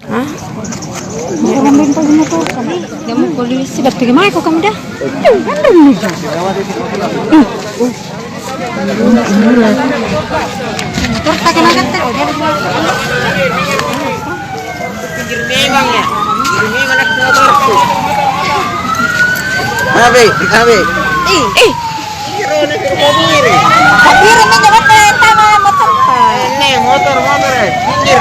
Hah? Orang bintang motor kami. Dia mau polisi dapat gimana kok kamu dah? Kan nih. Motor tak kena kata. Pinggir memang ya. Ini mana motorku? Habe. Eh. Kirone ke mobil ini. Hadir ini jangan tentang motor. Ini motor pinggir.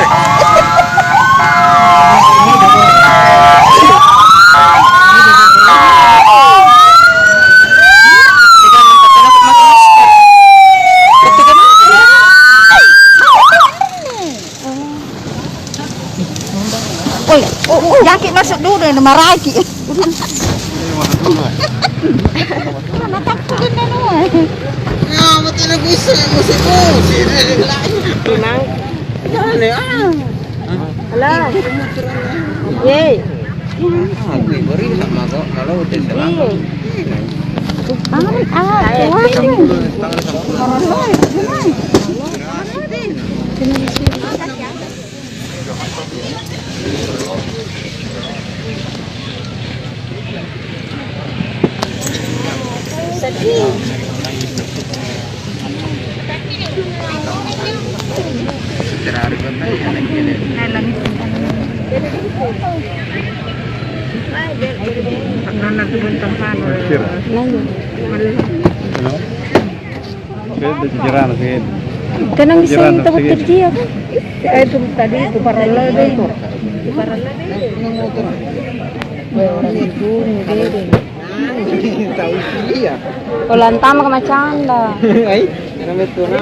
Jaki masuk dulu deh, maraki. Mana takut kan Ya, betul bisa musik. Memang. Aneh ah. Alah. Ye. Aku beri sama kok kalau udah salah. Tenang bisa kita bekerja kan? Itu tadi itu paralel deh. Tahu iya. Lantama ka macanda. Ay, naramit ko na.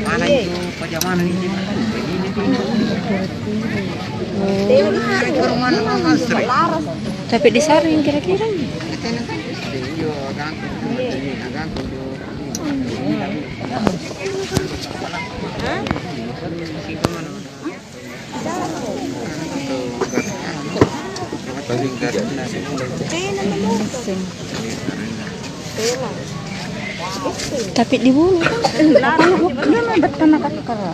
Mana itu pajamanan ini? Tapi disaring kira-kira. Tapi dibunuh kan? Dia betul nak kara.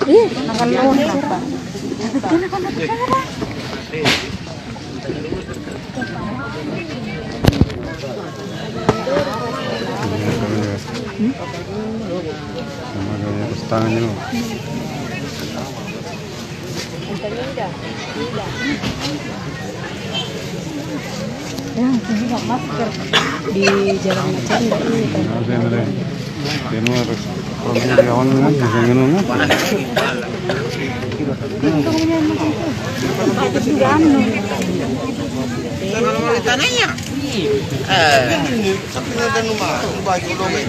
Iya, akan lawan apa? Betul nak kara. Tangannya lo. Ya, ini nggak masker di jalan Macanda ini kan. Di luar kalau di awal kan bisa ngenungnya.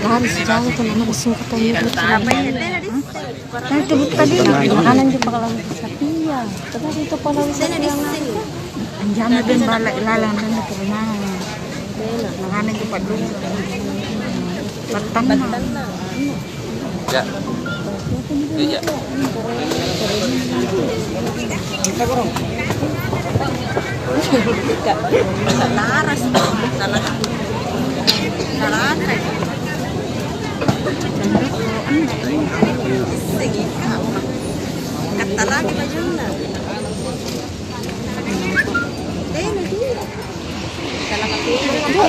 Harus jauh tuh nama kesempatan itu. Nah itu tadi makanan juga kalau sapi ya. Tetapi itu kalau wisata yang anjana din balik lalang dan itu rumah. Makanan juga dulu. Batang. Ya. Iya. Kita gorong. Laras, salah. Kata lagi bajunya.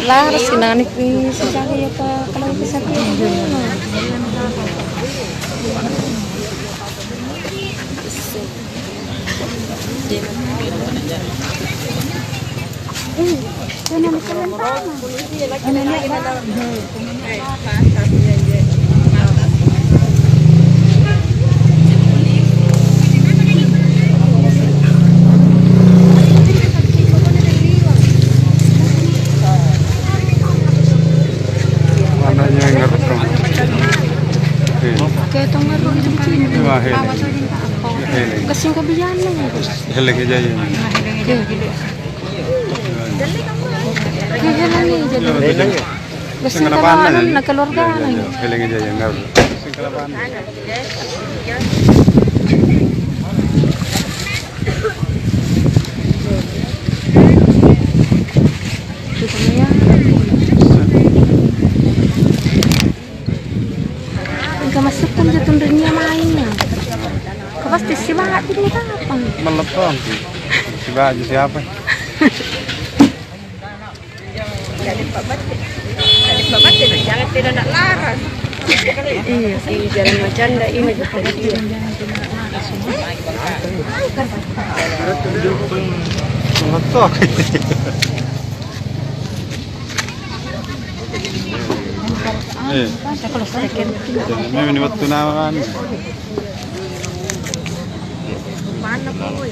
Laras kinanik ni sasakay pa kalau sasakay. Kasing kabiyan lang. Helag aja ya. Helang ni jadi. Gusto ka ba nagkalorga na yun? Feeling aja yang enggak. Sing kalapan. Dito na yan. Ang kamasok kung dito rin niya main niya. Kapasti si Baha din ito. Melepon. Si baju siapa? Jangan tidak nak laras. Iya, jangan bercanda ini juga dia. Meletok. Kalau second Ini waktu nama kan. Mana boy?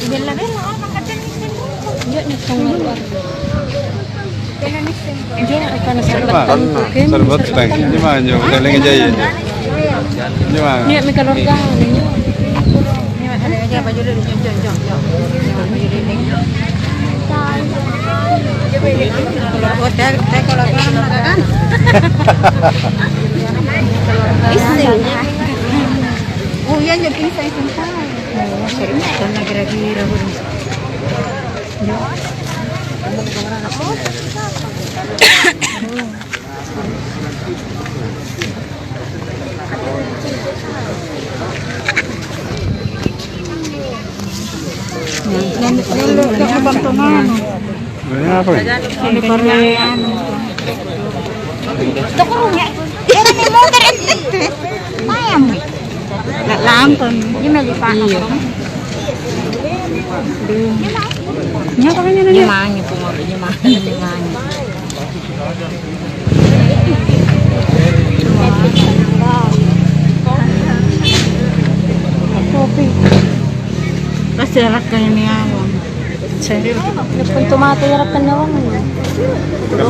bela-bela orang kata ni dia nak tunggu. Dia akan Serbat. Serbat tang. Di mana jo? Feeling aja ya. Di mana? Ni mi kalorga ni. Ni ada aja baju dia jom. Baju dia. Kalau teh kalau kan. Isinya. Oh iya jadi saya sampai. Oh, sering kan kira-kira belum. Ini apa ya? Ini Korean. Tokonya. Ini ni motor itu. Mayam. Nak lampun. Ini mesti panas. Nya kan nya nya mangnya pumornya mangnya. Kopi. Kasi alat kaya niya ako. Nagpuntumate yarap ka naman.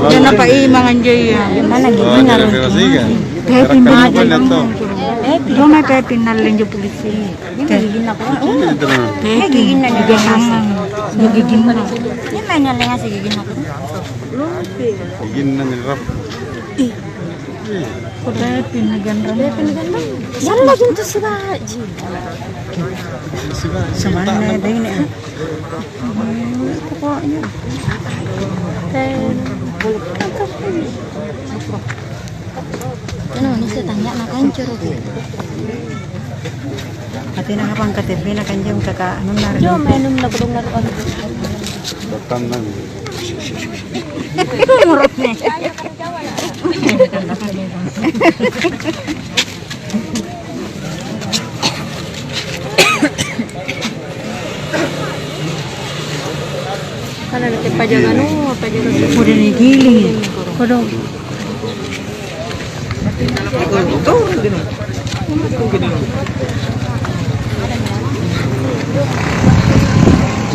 Diyan na pa imangan dyan. Mana Oh, gini na jadi kasiga. Pepin ba Karakter dyan? to. Doon may pepin na lang yung polisi. gigin na ko. Pepin. Gigin na niya. Gigin na. Ni may na lang sa gigin ako. Begin na nilrap. Pepin na ganda. Yan lagi to si Baji. Sama na din eh. Ano, ni sa tanya na kan churro. Ati na kapang katipi na kanjong kaka anong narin. Yo, may nung nagulong na ron. Datang lang. Murot na. Kana natin pajagan no, pajagan. Udah ni giling. Kodo.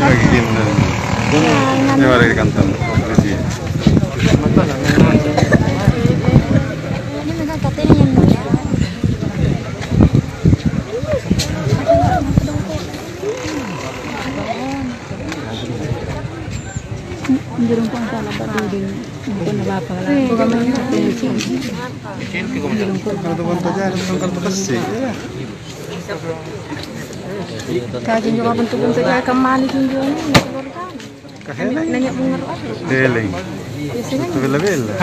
Lagi begin na. Ini wala di kantor. Polisi. Ini megang katanya yang mana? Hindi ko ang talaga din. Hindi ko napapala. Kalau saja tangkal bekasi. Kajin juga bentuk-bentuk kayak kemana juga nih. Kahela. Nanya bunga apa? Deling. Bela-bela.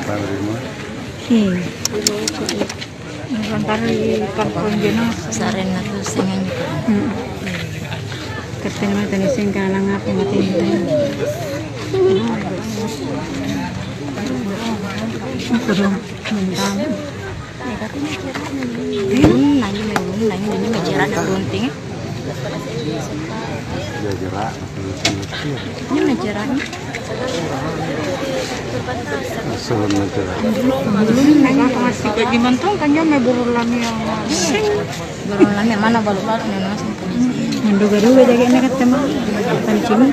Pamerima. Antara kampung jenuh. Saren na to singan ko. Kasi naman tanising ka lang nga pumating. Pero mendam. Nanya ini mejerak na runting. Ya jerak. Ini mejerak. Suruh jerak. Masih gaji mantong kan may burulan yang Berulang yang mana balu-balu nih mas. menduga-duga jaga anak ketemu. Kan cimi.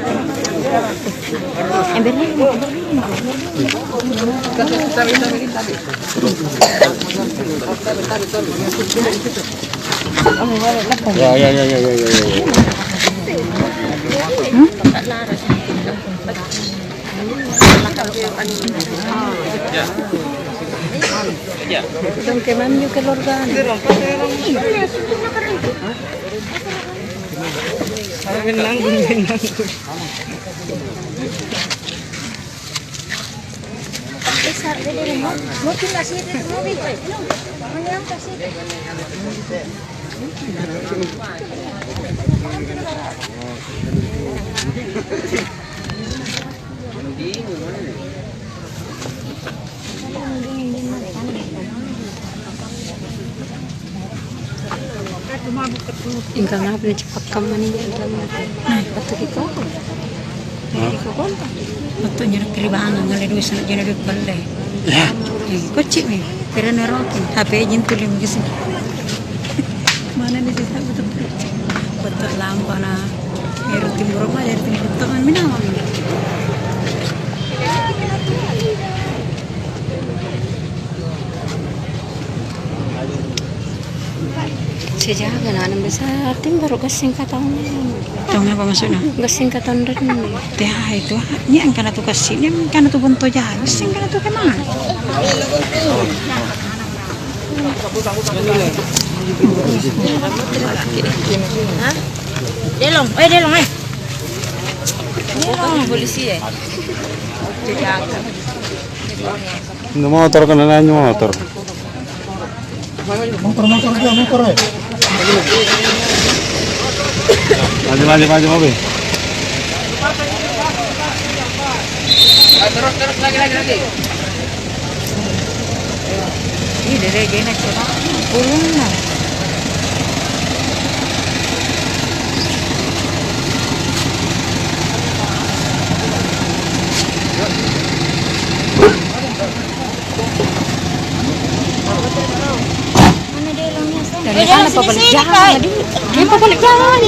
Dong kay ma'am yung kalorgan. Ingka nga pala cepat kaman ini betul itu. Betul nyeruk keribangan ngaledu sana jenadut balai. Kocik nih, kira nerokin. HP jentulim gitu. Mana nih sih betul betul lampu na. Merah timur apa dari timur tengah minawang. Sejaga na nang besar tim baru gasing katawan. Tahu apa maksudnya? Gasing katawan rin. Teh itu, ni ang kana tu kasi, ni ang kana tu bunto ja. Gasing kana tu kemana? Hah? Delong, delong Delong polisi Sejaga. Motor ka na lang yung motor. Motor. Maju mobil. Terus lagi. Ini dari jenak coba. Pulung lah. Dari sana pabalik jalan. Dia pabalik jalan.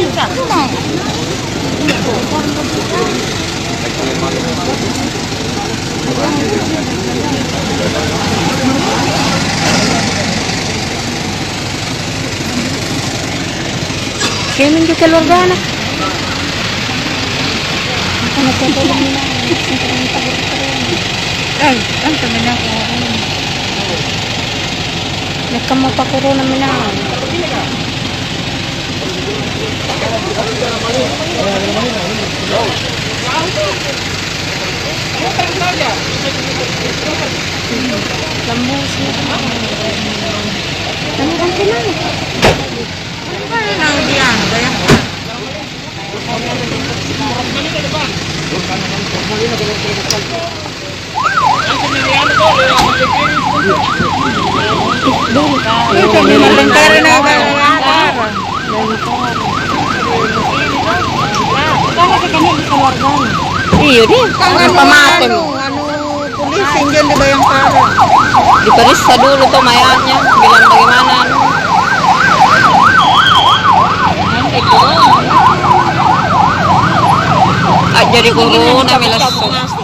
Kailan juga keluarga anak? Anak tetulong nila. Ay, ang tamin ako. Nagkamapakuro namin na. Lambos na. Ano bang kailangan? Ano lang diyan? Bayang ka. Ito, may malangkara na ba? Iyo din. Ang pamate mo. Pulisin dyan, di ba yung para? Di pa rin sa dulo to, mayanya. Bilang bagaimana, ano? Ay, jadi corona, may lasok.